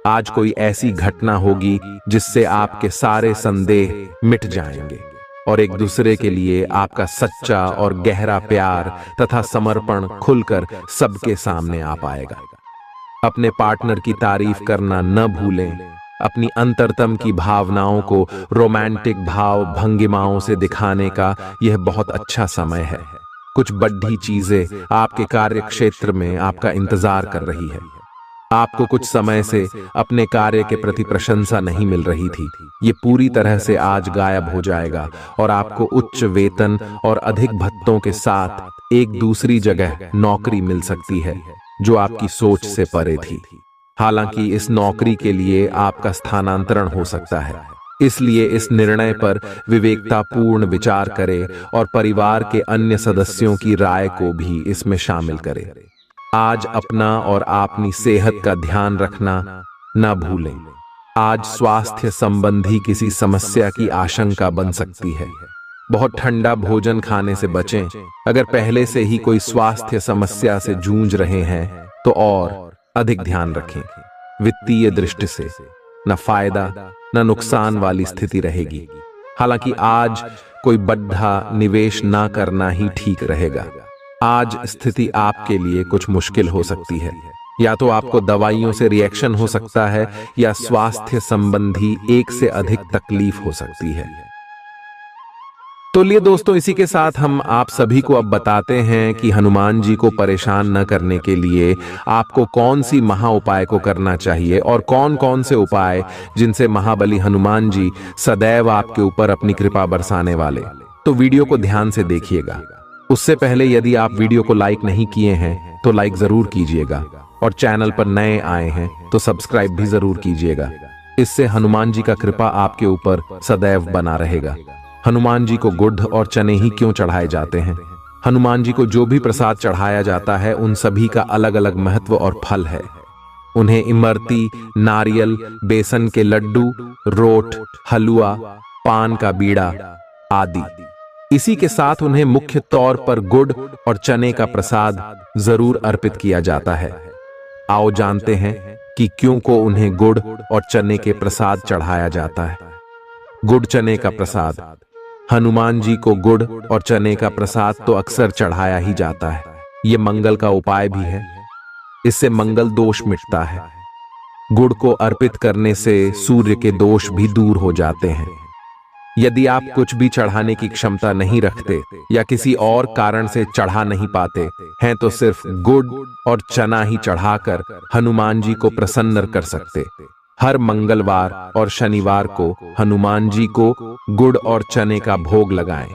आज कोई ऐसी घटना होगी जिससे आपके सारे संदेह मिट जाएंगे और एक दूसरे के लिए आपका सच्चा और गहरा प्यार तथा समर्पण खुलकर सबके सामने आ पाएगा। अपने पार्टनर की तारीफ करना न भूलें। अपनी अंतरतम की भावनाओं को रोमांटिक भाव भंगिमाओं से दिखाने का यह बहुत अच्छा समय है। कुछ बड़ी चीजें आपके कार्य क्षेत्र में आपका इंतजार कर रही है। आपको कुछ समय से अपने कार्य के प्रति प्रशंसा नहीं मिल रही थी, ये पूरी तरह से आज गायब हो जाएगा और आपको उच्च वेतन और अधिक भत्तों के साथ एक दूसरी जगह नौकरी मिल सकती है जो आपकी सोच से परे थी। हालांकि इस नौकरी के लिए आपका स्थानांतरण हो सकता है, इसलिए इस निर्णय पर विवेकतापूर्ण विचार करें और परिवार के अन्य सदस्यों की राय को भी इसमें शामिल करें। आज अपना और अपनी सेहत का ध्यान रखना न भूलें। आज स्वास्थ्य संबंधी किसी समस्या की आशंका बन सकती है। बहुत ठंडा भोजन खाने से बचें। अगर पहले से ही कोई स्वास्थ्य समस्या से जूझ रहे हैं तो और अधिक ध्यान रखें। वित्तीय दृष्टि से न फायदा न नुकसान वाली स्थिति रहेगी। हालांकि आज कोई बड़ा निवेश ना करना ही ठीक रहेगा। आज स्थिति आपके लिए कुछ मुश्किल हो सकती है। या तो आपको दवाइयों से रिएक्शन हो सकता है या स्वास्थ्य संबंधी एक से अधिक तकलीफ हो सकती है। तो लिए दोस्तों, इसी के साथ हम आप सभी को अब बताते हैं कि हनुमान जी को परेशान न करने के लिए आपको कौन सी महा उपाय को करना चाहिए और कौन कौन से उपाय जिनसे महाबली हनुमान जी सदैव आपके ऊपर अपनी कृपा बरसाने वाले। तो वीडियो को ध्यान से देखिएगा। उससे पहले यदि आप वीडियो को लाइक नहीं किए हैं तो लाइक जरूर कीजिएगा और चैनल पर नए आए हैं तो सब्सक्राइब भी जरूर कीजिएगा। इससे हनुमान जी का कृपा आपके ऊपर सदैव बना रहेगा। हनुमान जी को गुड़ और चने ही क्यों चढ़ाए जाते हैं? हनुमान जी को जो भी प्रसाद चढ़ाया जाता है उन सभी का अलग अलग महत्व और फल है। उन्हें इमरती, नारियल, बेसन के लड्डू, रोट, हलवा, पान का बीड़ा आदि। इसी के साथ उन्हें मुख्य तौर पर गुड़ और चने का प्रसाद जरूर अर्पित किया जाता है। आओ जानते हैं कि क्यों को उन्हें गुड़ और चने के प्रसाद चढ़ाया जाता है। गुड़ चने का प्रसाद। हनुमान जी को गुड़ और चने का प्रसाद तो अक्सर चढ़ाया ही जाता है। ये मंगल का उपाय भी है। इससे मंगल दोष मिटता है। गुड़ को अर्पित करने से सूर्य के दोष भी दूर हो जाते हैं। यदि आप कुछ भी चढ़ाने की क्षमता नहीं रखते या किसी और कारण से चढ़ा नहीं पाते हैं तो सिर्फ गुड़ और चना ही चढ़ाकर हनुमान जी को प्रसन्न कर सकते। हर मंगलवार और शनिवार को हनुमान जी को गुड़ और चने का भोग लगाएं।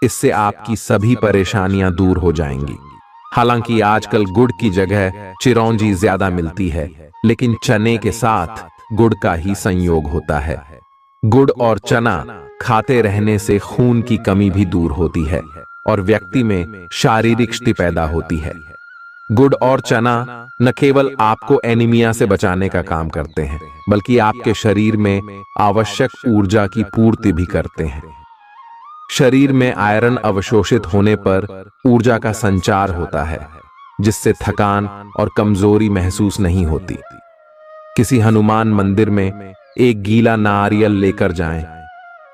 इससे आपकी सभी परेशानियां दूर हो जाएंगी। हालांकि आजकल गुड़ की जगह चिरौंजी ज्यादा मिलती है, लेकिन चने के साथ गुड़ का ही संयोग होता है। गुड़ और चना खाते रहने से खून की कमी भी दूर होती है और व्यक्ति में शारीरिक शक्ति पैदा होती है। गुड़ और चना न केवल आपको एनीमिया से बचाने का काम करते हैं, बल्कि आपके शरीर में आवश्यक ऊर्जा की पूर्ति भी करते हैं। शरीर में आयरन अवशोषित होने पर ऊर्जा का संचार होता है, जिससे थकान और कमजोरी महसूस नहीं होती। किसी हनुमान मंदिर में एक गीला नारियल लेकर जाएं।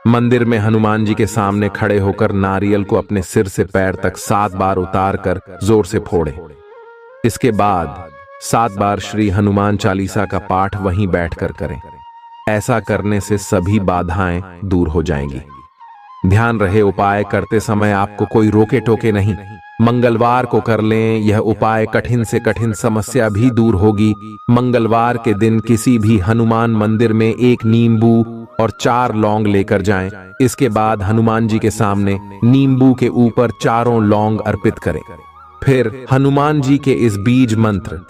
मंदिर में हनुमान जी के सामने खड़े होकर नारियल को अपने सिर से पैर तक 7 बार उतार कर जोर से फोड़े। इसके बाद 7 बार श्री हनुमान चालीसा का पाठ वहीं बैठकर करें। ऐसा करने से सभी बाधाएं दूर हो जाएंगी। ध्यान रहे, उपाय करते समय आपको कोई रोके टोके नहीं। मंगलवार को कर लें यह उपाय, कठिन से कठिन समस्या भी दूर होगी। मंगलवार के दिन किसी भी हनुमान मंदिर में 1 नींबू और 4 लौंग लेकर जाएं। इसके बाद हनुमान जी के सामने नींबू के ऊपर 4 लौंग अर्पित करें। फिर हनुमान जी के इस बीज मंत्र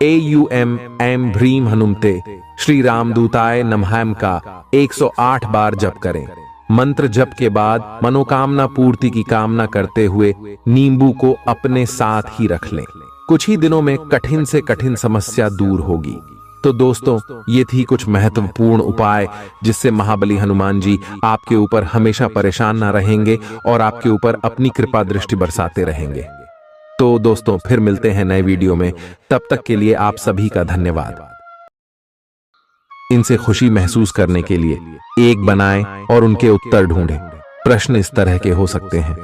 AUM ऐं ह्रीं हनुमते श्री रामदूताय नमः का 108 बार जप करें। मंत्र जप के बाद मनोकामना पूर्ति की कामना करते हुए नींबू को अपने साथ ही रख लें। कुछ ही दिनों में कठिन से कठिन समस्या दूर होगी। तो दोस्तों, ये थी कुछ महत्वपूर्ण उपाय जिससे महाबली हनुमान जी आपके ऊपर हमेशा परेशान ना रहेंगे और आपके ऊपर अपनी कृपा दृष्टि बरसाते रहेंगे। तो दोस्तों, फिर मिलते हैं नए वीडियो में। तब तक के लिए आप सभी का धन्यवाद। इनसे खुशी महसूस करने के लिए एक बनाएं और उनके उत्तर ढूंढें। प्रश्न इस तरह के हो सकते हैं: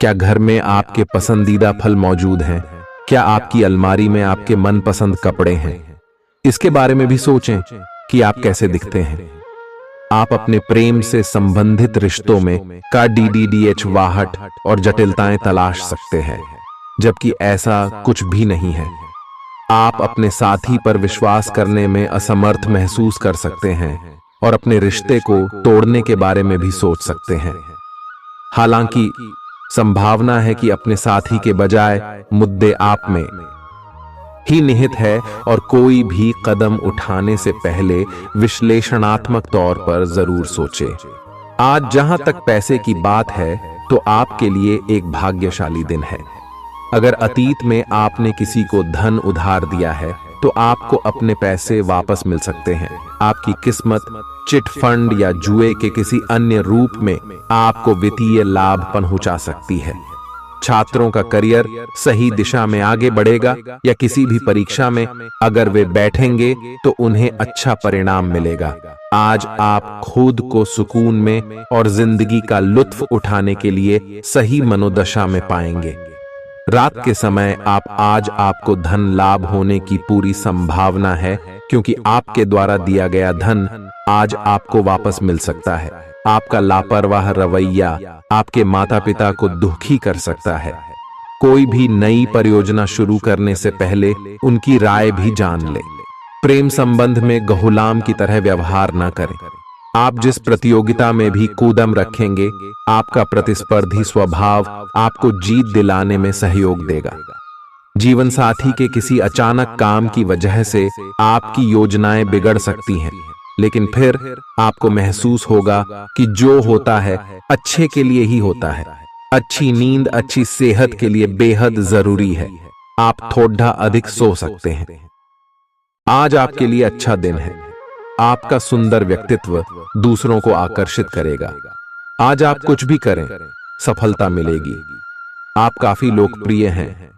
क्या घर में आपके पसंदीदा फल मौजूद हैं? क्या आपकी अलमारी में आपके मनपसंद कपड़े हैं? इसके बारे में भी सोचें कि आप कैसे दिखते हैं। आप अपने प्रेम से संबंधित रिश्तों में का DDDH और जटिलताएं तलाश सकते हैं, जबकि ऐसा कुछ भी नहीं है। आप अपने साथी पर विश्वास करने में असमर्थ महसूस कर सकते हैं और अपने रिश्ते को तोड़ने के बारे में भी सोच सकते हैं। हालांकि संभावना है कि अपने साथी के बजाय मुद्दे आप में ही निहित है और कोई भी कदम उठाने से पहले विश्लेषणात्मक तौर पर जरूर सोचे। आज जहां तक पैसे की बात है तो आपके लिए एक भाग्यशाली दिन है। अगर अतीत में आपने किसी को धन उधार दिया है तो आपको अपने पैसे वापस मिल सकते हैं। आपकी किस्मत चिट फंड या जुए के किसी अन्य रूप में आपको वित्तीय लाभ पहुंचा सकती है। छात्रों का करियर सही दिशा में आगे बढ़ेगा या किसी भी परीक्षा में अगर वे बैठेंगे तो उन्हें अच्छा परिणाम मिलेगा। आज आप खुद को सुकून में और जिंदगी का लुत्फ उठाने के लिए सही मनोदशा में पाएंगे। रात के समय आज आपको धन लाभ होने की पूरी संभावना है, क्योंकि आपके द्वारा दिया गया धन आज आपको वापस मिल सकता है। आपका लापरवाह रवैया आपके माता पिता को दुखी कर सकता है। कोई भी नई परियोजना शुरू करने से पहले उनकी राय भी जान ले। प्रेम संबंध में गुलाम की तरह व्यवहार न करें। आप जिस प्रतियोगिता में भी कूदम रखेंगे, आपका प्रतिस्पर्धी स्वभाव आपको जीत दिलाने में सहयोग देगा। जीवन साथी के किसी अचानक काम की वजह से आपकी योजनाएं बिगड़ सकती हैं, लेकिन फिर आपको महसूस होगा कि जो होता है अच्छे के लिए ही होता है। अच्छी नींद अच्छी सेहत के लिए बेहद जरूरी है। आप थोड़ा अधिक सो सकते हैं। आज आपके लिए अच्छा दिन है। आपका सुंदर व्यक्तित्व दूसरों को आकर्षित करेगा। आज आप कुछ भी करें, सफलता मिलेगी। आप काफी लोकप्रिय हैं।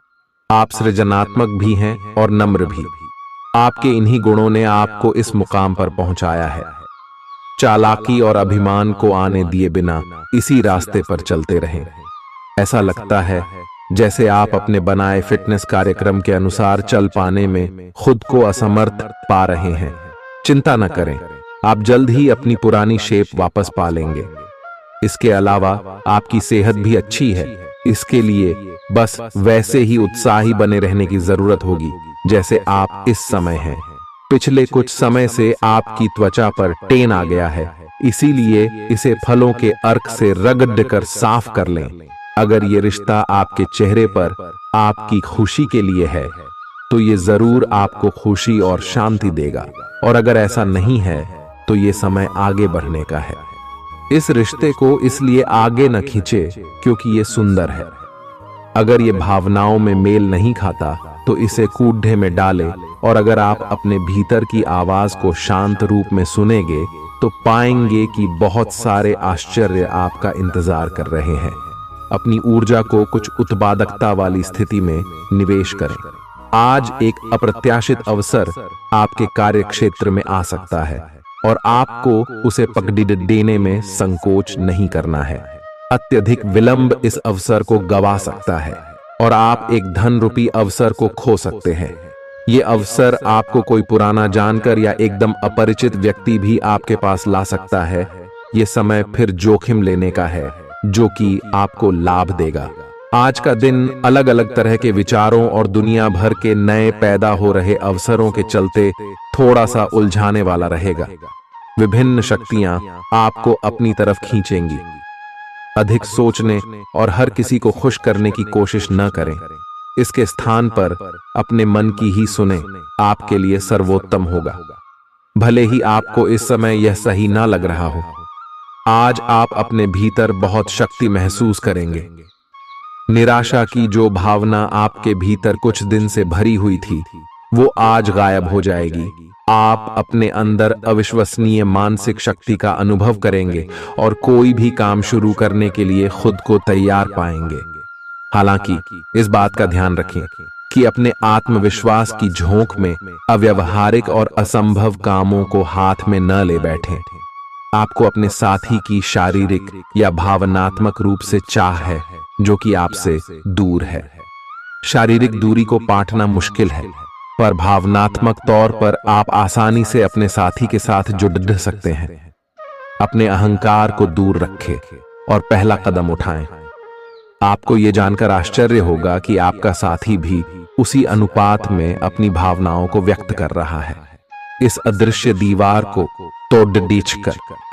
आप सृजनात्मक भी हैं और नम्र भी। आपके इन्हीं गुणों ने आपको इस मुकाम पर पहुंचाया है। चालाकी और अभिमान को आने दिए बिना इसी रास्ते पर चलते रहें। ऐसा लगता है जैसे आप अपने बनाए फिटनेस कार्यक्रम के अनुसार चल पाने में खुद को असमर्थ पा रहे हैं। चिंता न करें, आप जल्द ही अपनी पुरानी शेप वापस पा लेंगे। इसके अलावा आपकी सेहत भी अच्छी है। इसके लिए बस वैसे ही उत्साही बने रहने की जरूरत होगी जैसे आप इस समय हैं। पिछले कुछ समय से आपकी त्वचा पर टेन आ गया है, इसीलिए इसे फलों के अर्क से रगड़ कर साफ कर लें। अगर ये रिश्ता आपके चेहरे पर आपकी खुशी के लिए है तो ये जरूर आपको खुशी और शांति देगा, और अगर ऐसा नहीं है तो ये समय आगे बढ़ने का है। इस रिश्ते को इसलिए आगे न खींचे क्योंकि ये सुंदर है। अगर ये भावनाओं में मेल नहीं खाता तो इसे कूढ़े में डाले, और अगर आप अपने भीतर की आवाज को शांत रूप में सुनेंगे तो पाएंगे कि बहुत सारे आश्चर्य आपका इंतजार कर रहे हैं। अपनी ऊर्जा को कुछ उत्पादकता वाली स्थिति में निवेश करें। आज एक अप्रत्याशित अवसर आपके कार्य क्षेत्र में आ सकता है। और आपको उसे पकड़ देने में संकोच नहीं करना है। अत्यधिक विलंब इस अवसर को गवा सकता है और आप एक धन रूपी अवसर को खो सकते हैं। ये अवसर आपको कोई पुराना जानकर या एकदम अपरिचित व्यक्ति भी आपके पास ला सकता है। ये समय फिर जोखिम लेने का है जो कि आपको लाभ देगा। आज का दिन अलग अलग तरह के विचारों और दुनिया भर के नए पैदा हो रहे अवसरों के चलते थोड़ा सा उलझाने वाला रहेगा। विभिन्न शक्तियां आपको अपनी तरफ खींचेंगी। अधिक सोचने और हर किसी को खुश करने की कोशिश न करें। इसके स्थान पर अपने मन की ही सुने, आपके लिए सर्वोत्तम होगा। भले ही आपको इस समय यह सही ना लग रहा हो, आज आप अपने भीतर बहुत शक्ति महसूस करेंगे। निराशा की जो भावना आपके भीतर कुछ दिन से भरी हुई थी, वो आज गायब हो जाएगी। आप अपने अंदर अविश्वसनीय मानसिक शक्ति का अनुभव करेंगे और कोई भी काम शुरू करने के लिए खुद को तैयार पाएंगे। हालांकि इस बात का ध्यान रखें कि अपने आत्मविश्वास की झोंक में अव्यावहारिक और असंभव कामों को हाथ में न ले बैठें। आपको अपने साथी की शारीरिक या भावनात्मक रूप से चाह है जो कि आपसे दूर है। शारीरिक दूरी को पाटना मुश्किल है, पर भावनात्मक तौर पर आप आसानी से अपने साथी के साथ जुड़ सकते हैं। अपने अहंकार को दूर रखें और पहला कदम उठाएं। आपको यह जानकर आश्चर्य होगा कि आपका साथी भी उसी अनुपात में अपनी भावनाओं को व्यक्त कर रहा है। इस अदृश्य दीवार को तोड़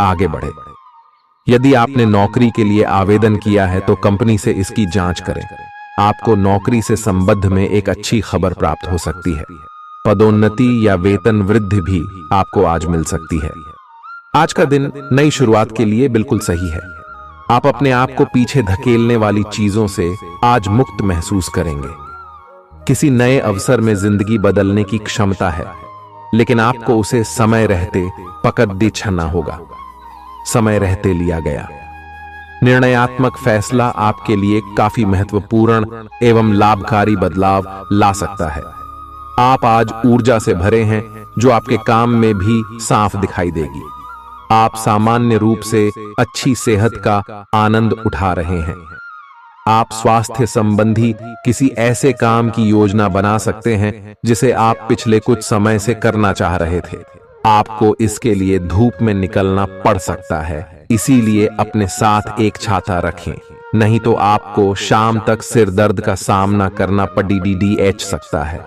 आगे बढ़े। यदि आपने नौकरी के लिए आवेदन किया है तो कंपनी से इसकी जांच करें। आपको नौकरी से संबंध में एक अच्छी खबर प्राप्त हो सकती है। पदोन्नति या वेतन वृद्धि भी आपको आज मिल सकती है। आज का दिन नई शुरुआत के लिए बिल्कुल सही है। आप अपने आप को पीछे धकेलने वाली चीजों से आज मुक्त महसूस करेंगे। किसी नए अवसर में जिंदगी बदलने की क्षमता है, लेकिन आपको उसे समय रहते पकड़ छना होगा। समय रहते लिया गया निर्णयात्मक फैसला आपके लिए काफी महत्वपूर्ण एवं लाभकारी बदलाव ला सकता है। आप आज ऊर्जा से भरे हैं जो आपके काम में भी साफ दिखाई देगी। आप सामान्य रूप से अच्छी सेहत का आनंद उठा रहे हैं। आप स्वास्थ्य संबंधी किसी ऐसे काम की योजना बना सकते हैं जिसे आप पिछले कुछ समय से करना चाह रहे थे। आपको इसके लिए धूप में निकलना पड़ सकता है, इसीलिए अपने साथ एक छाता रखें, नहीं तो आपको शाम तक सिर दर्द का सामना करना पड़ सकता है।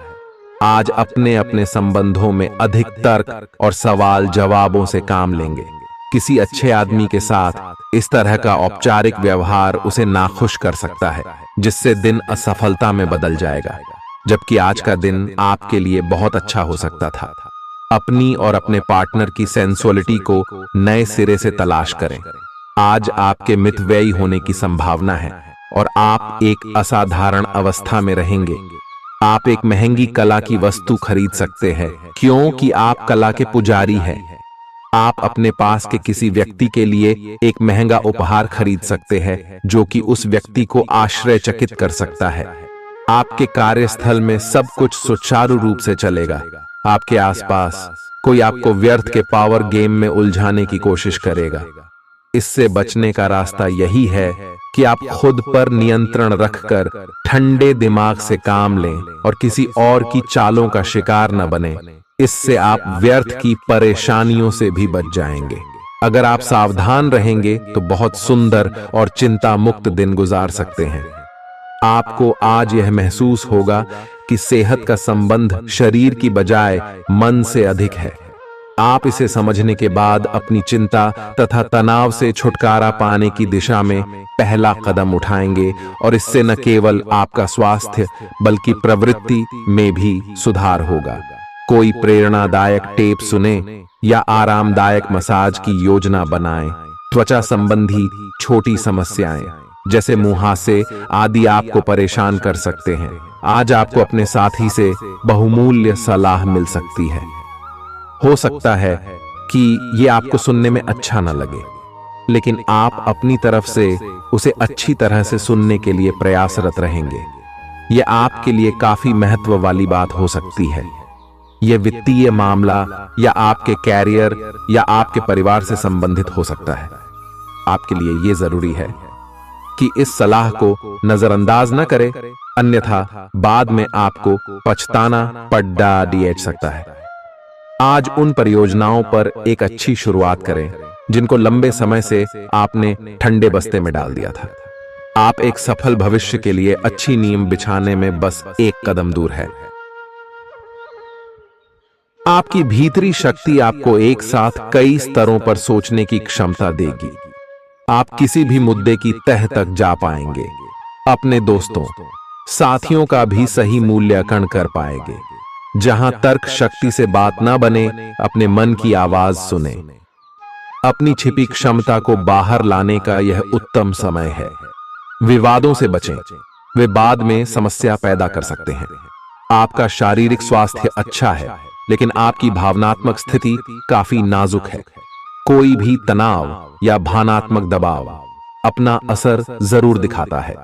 आज अपने अपने संबंधों में अधिक तर्क और सवाल जवाबों से काम लेंगे। किसी अच्छे आदमी के साथ इस तरह का औपचारिक व्यवहार उसे नाखुश कर सकता है, जिससे दिन असफलता में बदल जाएगा। जबकि आज का दिन आपके लिए बहुत अच्छा हो सकता था। अपनी और अपने पार्टनर की सेंसुअलिटी को नए सिरे से तलाश करें। आज आपके मितव्ययी होने की संभावना है और आप एक असाधारण अवस्था में रहेंगे। आप एक महंगी कला की वस्तु खरीद सकते हैं क्योंकि आप कला के पुजारी हैं। आप अपने पास के किसी व्यक्ति के लिए एक महंगा उपहार खरीद सकते हैं जो कि उस व्यक्ति को आश्चर्यचकित कर सकता है। आपके कार्यस्थल में सब कुछ सुचारू रूप से चलेगा। आपके आसपास कोई आपको व्यर्थ के पावर गेम में उलझाने की कोशिश करेगा। इससे बचने का रास्ता यही है कि आप खुद पर नियंत्रण रखकर ठंडे दिमाग से काम लें और किसी और की चालों का शिकार न बने। इससे आप व्यर्थ की परेशानियों से भी बच जाएंगे। अगर आप सावधान रहेंगे तो बहुत सुंदर और चिंता मुक्त दिन गुजार सकते हैं। आपको आज यह महसूस होगा कि सेहत का संबंध शरीर की बजाय मन से अधिक है। आप इसे समझने के बाद अपनी चिंता तथा तनाव से छुटकारा पाने की दिशा में पहला कदम उठाएंगे और इससे न केवल आपका स्वास्थ्य बल्कि प्रवृत्ति में भी सुधार होगा। कोई प्रेरणादायक टेप सुने या आरामदायक मसाज की योजना बनाएं। त्वचा संबंधी छोटी समस्याएं जैसे मुहासे आदि आपको परेशान कर सकते हैं। आज आपको अपने साथी से बहुमूल्य सलाह मिल सकती है। हो सकता है कि ये आपको सुनने में अच्छा न लगे, लेकिन आप अपनी तरफ से उसे अच्छी तरह से सुनने के लिए प्रयासरत रहेंगे। यह आपके लिए काफी महत्व वाली बात हो सकती है। यह वित्तीय मामला या आपके कैरियर या आपके परिवार से संबंधित हो सकता है। आपके लिए यह जरूरी है कि इस सलाह को नजरअंदाज न करें, अन्यथा बाद में आपको पछताना पड़ सकता है। आज उन परियोजनाओं पर एक अच्छी शुरुआत करें जिनको लंबे समय से आपने ठंडे बस्ते में डाल दिया था। आप एक सफल भविष्य के लिए अच्छी नींव बिछाने में बस एक कदम दूर है। आपकी भीतरी शक्ति आपको एक साथ कई स्तरों पर सोचने की क्षमता देगी। आप किसी भी मुद्दे की तह तक जा पाएंगे, अपने दोस्तों साथियों का भी सही मूल्यांकन कर पाएंगे। जहां तर्क शक्ति से बात ना बने, अपने मन की आवाज सुने। अपनी छिपी क्षमता को बाहर लाने का यह उत्तम समय है। विवादों से बचें, वे बाद में समस्या पैदा कर सकते हैं। आपका शारीरिक स्वास्थ्य अच्छा है, लेकिन आपकी भावनात्मक स्थिति काफी नाजुक है। कोई भी तनाव या भावनात्मक दबाव अपना असर जरूर दिखाता है।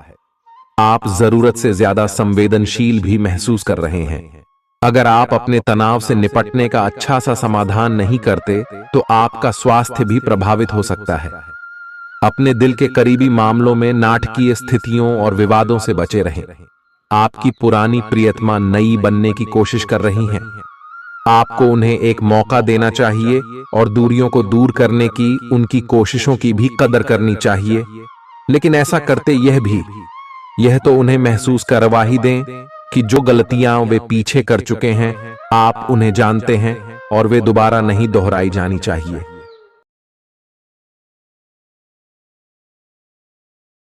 आप जरूरत से ज्यादा संवेदनशील भी महसूस कर रहे हैं। अगर आप अपने तनाव से निपटने का अच्छा सा समाधान नहीं करते, तो आपका स्वास्थ्य भी प्रभावित हो सकता है। अपने दिल के करीबी मामलों में नाटकीय स्थितियों और विवादों से बचे रहें। आपकी पुरानी प्रियतमा नई बनने की कोशिश कर रही हैं। आपको उन्हें एक मौका देना चाहिए और दूरियों को दूर करने की उनकी कोशिशों की भी कदर करनी चाहिए। लेकिन ऐसा करते यह तो उन्हें महसूस करवा ही दें कि जो गलतियां वे पीछे कर चुके हैं, आप उन्हें जानते हैं और वे दोबारा नहीं दोहराई जानी चाहिए।